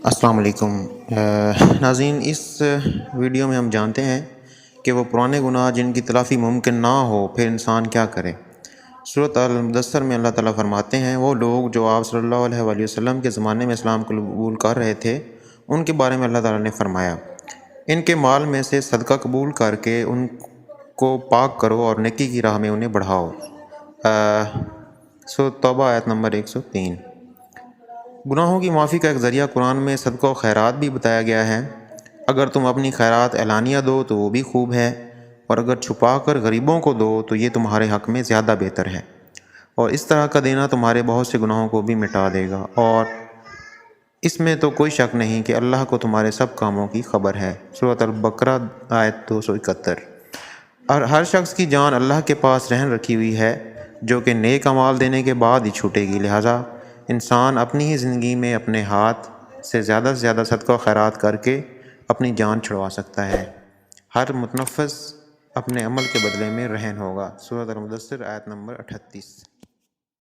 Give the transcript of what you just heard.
السلام علیکم ناظرین، اس ویڈیو میں ہم جانتے ہیں کہ وہ پرانے گناہ جن کی تلافی ممکن نہ ہو پھر انسان کیا کرے۔ سورۃ المدثر میں اللہ تعالیٰ فرماتے ہیں وہ لوگ جو آپ صلی اللہ علیہ وآلہ وسلم کے زمانے میں اسلام قبول کر رہے تھے ان کے بارے میں اللہ تعالیٰ نے فرمایا ان کے مال میں سے صدقہ قبول کر کے ان کو پاک کرو اور نیکی کی راہ میں انہیں بڑھاؤ۔ سورۃ توبہ آیت نمبر 103۔ گناہوں کی معافی کا ایک ذریعہ قرآن میں صدقہ و خیرات بھی بتایا گیا ہے۔ اگر تم اپنی خیرات اعلانیہ دو تو وہ بھی خوب ہے، اور اگر چھپا کر غریبوں کو دو تو یہ تمہارے حق میں زیادہ بہتر ہے، اور اس طرح کا دینا تمہارے بہت سے گناہوں کو بھی مٹا دے گا، اور اس میں تو کوئی شک نہیں کہ اللہ کو تمہارے سب کاموں کی خبر ہے۔ سورۃ البقرہ آیت 271۔ اور ہر شخص کی جان اللہ کے پاس رہن رکھی ہوئی ہے جو کہ نیک اعمال دینے کے بعد ہی چھوٹے گی، لہٰذا انسان اپنی ہی زندگی میں اپنے ہاتھ سے زیادہ صدقہ و خیرات کر کے اپنی جان چھڑوا سکتا ہے۔ ہر متنفس اپنے عمل کے بدلے میں رہن ہوگا۔ سورۃ المدثر آیت نمبر 38۔